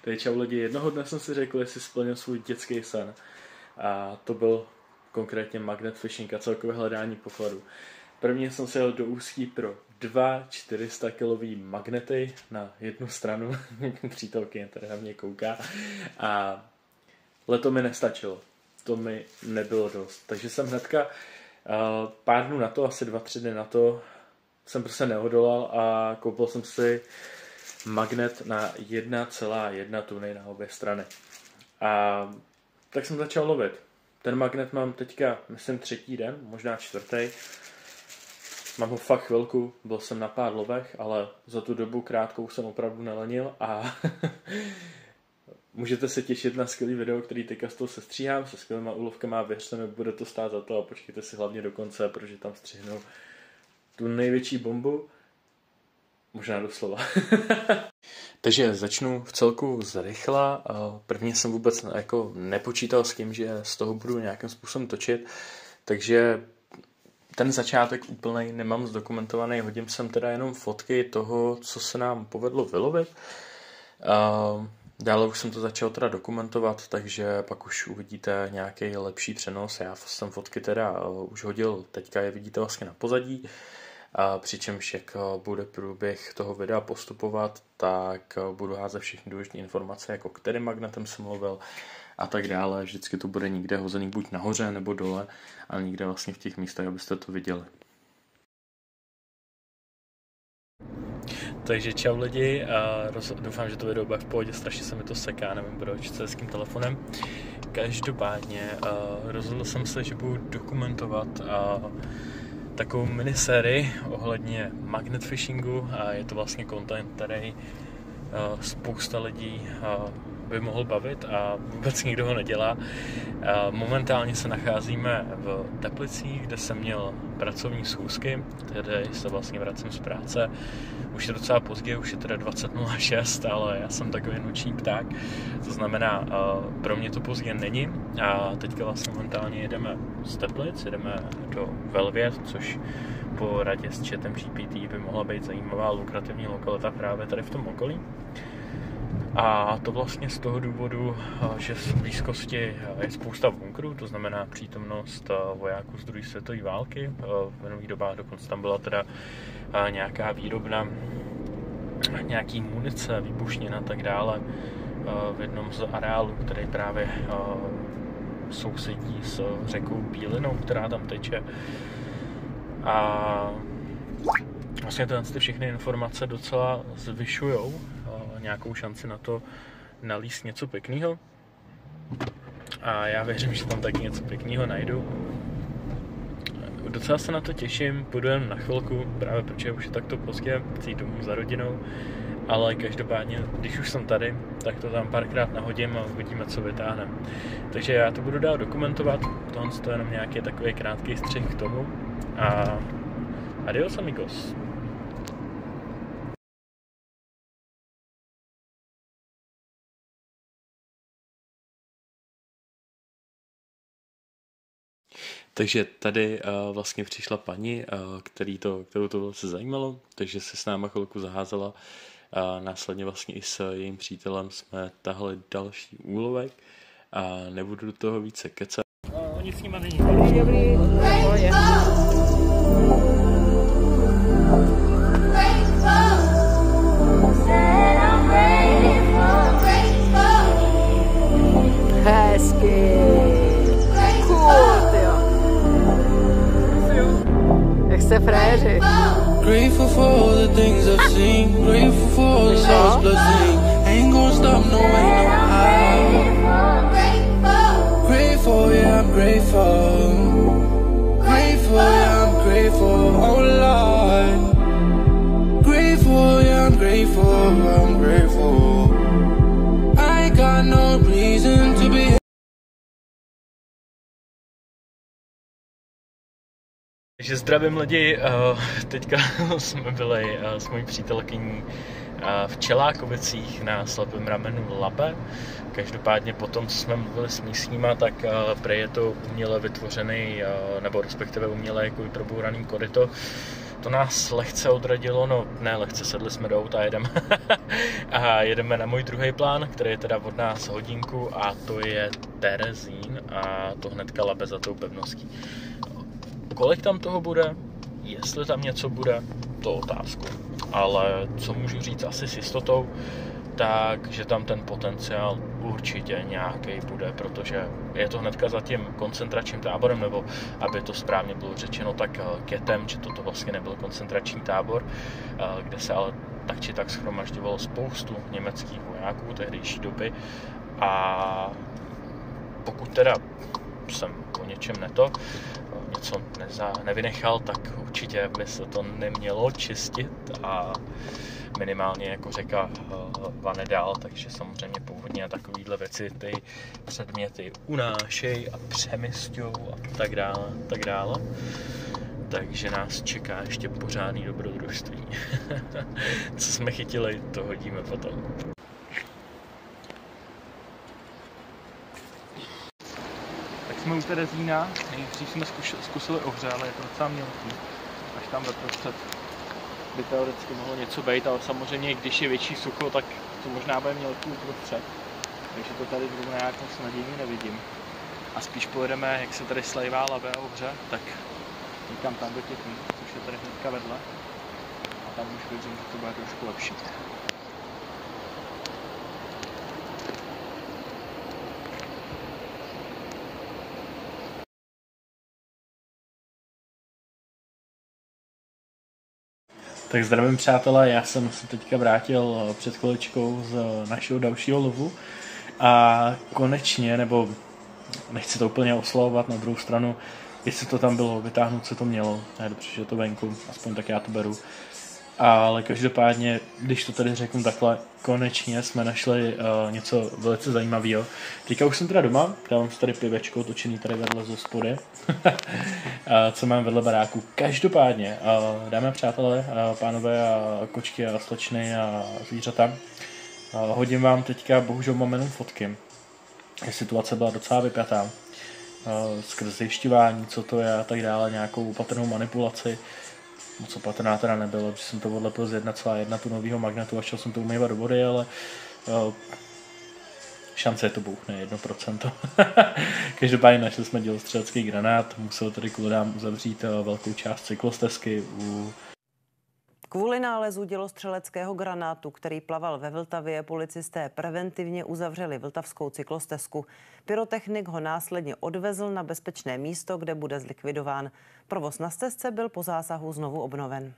Takže čau lidi, jednoho dne jsem si řekl, jestli splnil svůj dětský sen. A to byl konkrétně magnet fishing a celkové hledání pokladu. Prvně jsem se jel do Ústí pro 2 400 kilový magnety na jednu stranu. Přítelkyně tady na mě kouká. A leto mi nestačilo. To mi nebylo dost. Takže jsem hnedka pár dnů na to, asi 2-3 dny na to, jsem prostě neodolal a koupil jsem si magnet na 1,1 tuny na obě strany. A tak jsem začal lovit. Ten magnet mám teďka, myslím, 3. den, možná 4. Mám ho fakt chvilku, byl jsem na pár lovech, ale za tu dobu krátkou jsem opravdu nelenil a můžete se těšit na skvělý video, který teďka z toho sestříhám, se skvělýma úlovkama a věřte mi, bude to stát za to a počkejte si hlavně do konce, protože tam střihnu tu největší bombu, možná doslova. Takže začnu v celku zrychla. Prvně jsem vůbec nepočítal s tím, že z toho budu nějakým způsobem točit, takže ten začátek úplnej nemám zdokumentovaný, hodím sem teda jenom fotky toho, co se nám povedlo vylovit. Dále už jsem to začal teda dokumentovat, takže pak už uvidíte nějaký lepší přenos. Já jsem fotky teda už hodil, teďka je vidíte vlastně na pozadí. Přičemž jak bude průběh toho videa postupovat, tak budu házet všechny důležité informace, jako kterým magnetem jsem lovil a tak dále. Vždycky to bude někde hozený buď nahoře nebo dole, ale někde vlastně v těch místech, abyste to viděli. Takže čau lidi, doufám, že to video bude v pohodě, strašně se mi to seká, nevím proč, s hezkým telefonem. Každopádně rozhodl jsem se, že budu dokumentovat takovou minisérii ohledně magnet fishingu a je to vlastně content, který spousta lidí by mohl bavit a vůbec nikdo ho nedělá. Momentálně se nacházíme v Teplicích, kde jsem měl pracovní schůzky, tedy se vlastně vracím z práce. Už je docela pozdě, už je teda 20:06, ale já jsem takový noční pták, to znamená, pro mě to pozdě není a teďka vlastně momentálně jedeme z Teplic, jedeme do Velvět, což po radě s chatem GPT by mohla být zajímavá lukrativní lokalita právě tady v tom okolí. A to vlastně z toho důvodu, že v blízkosti je spousta bunkrů, to znamená přítomnost vojáků z druhé světové války. V minulých dobách dokonce tam byla teda nějaká výrobna, nějaký munice, výbušnin a tak dále v jednom z areálů, který právě sousedí s řekou Bílinou, která tam teče. A vlastně ty všechny informace docela zvyšujou nějakou šanci na to nalíst něco pěkného. A já věřím, že tam taky něco pěkného najdu. Docela se na to těším, půjdu jen na chvilku, právě protože už je takto pozdě, chci jít domů za rodinou, ale každopádně, když už jsem tady, tak to tam párkrát nahodím a uvidíme, co vytáhneme. Takže já to budu dál dokumentovat, tohle je jenom nějaký takový krátký střih k tomu a adios amigos. Takže tady vlastně přišla paní, kterou to velice zajímalo, takže se s náma chvilku zaházela. Následně vlastně i s jejím přítelem jsme tahli další úlovek a nebudu do toho více kecat. Nic s nima není. Dobrý. Hezky. Jak jste frajeři. Grateful for all the things I've seen. Grateful for all the souls blessing. Ain't gonna stop, no way, no how. Grateful, yeah, I'm grateful. Grateful, yeah, I'm grateful. Oh Lord. Grateful, yeah, I'm grateful. I'm grateful. I got no reason to be. Takže zdravím lidi, teďka jsme byli s mojí přítelkyní v Čelákovicích na slepém ramenu Labe. Každopádně potom, co jsme mluvili s místníma, tak prej je to uměle vytvořený, nebo respektive uměle jako probouraný koryto, to nás lehce odradilo, no ne lehce, sedli jsme do auta a jedeme. A jedeme na můj druhý plán, který je teda od nás hodinku a to je Terezín a to hnedka Labe za tou pevností. Kolik tam toho bude, jestli tam něco bude, to otázku. Ale co můžu říct asi s jistotou, takže tam ten potenciál určitě nějaký bude, protože je to hnedka za tím koncentračním táborem, nebo aby to správně bylo řečeno, tak Ketem, že toto vlastně nebyl koncentrační tábor, kde se ale tak či tak shromažďovalo spoustu německých vojáků tehdejší doby a pokud teda jsem o něčem něco nevynechal, tak určitě by se to nemělo čistit a minimálně jako řeka vane dál, takže samozřejmě povodně a takovýhle věci ty předměty unášej a přemisťou a tak dále. Takže nás čeká ještě pořádný dobrodružství. Co jsme chytili, to hodíme potom. Tak jsme u Terezína, nejdřív jsme zkusili ohře, ale je to docela mělký, až tam doprostřed by teoreticky mohlo něco být, ale samozřejmě, když je větší sucho, tak to možná bude mělký uprostřed. Takže to tady zrovna nějak moc nadějně nevidím. A spíš pojedeme, jak se tady slejvá Labe a Ohře, tak někam tam do těch míst, což je tady hnedka vedle. A tam už věřím, že to bude trošku lepší. Tak zdravím přátelé, já jsem se teďka vrátil před chviličkou z našeho dalšího lovu a konečně, nebo nechci to úplně oslavovat, na druhou stranu, jestli to tam bylo, vytáhnout se to mělo, je dobře, že je to venku, aspoň tak já to beru. Ale každopádně, když to tady řeknu takhle, konečně jsme našli něco velice zajímavého. Teďka už jsem teda doma, dávám si tady pivečko točený tady vedle z hospody, co mám vedle baráku. Každopádně, dámy a přátelé, pánové a kočky a slečny a zvířata, hodím vám teďka, bohužel mám jenom fotky. Situace byla docela vypjatá, skrz zjišťování, co to je a tak dále, nějakou opatrnou manipulaci. Moc opatrná teda nebylo, že jsem to odlepil z 1,1 tunového magnetu a šel jsem to umývat do vody, ale šance je to bouchne, 1%. Každopádně našli jsme dělostřelecký granát, musel tedy kvůli nám uzavřít velkou část cyklostezky. Kvůli nálezu dělostřeleckého granátu, který plaval ve Vltavě, policisté preventivně uzavřeli vltavskou cyklostezku. Pyrotechnik ho následně odvezl na bezpečné místo, kde bude zlikvidován. Provoz na stezce byl po zásahu znovu obnoven.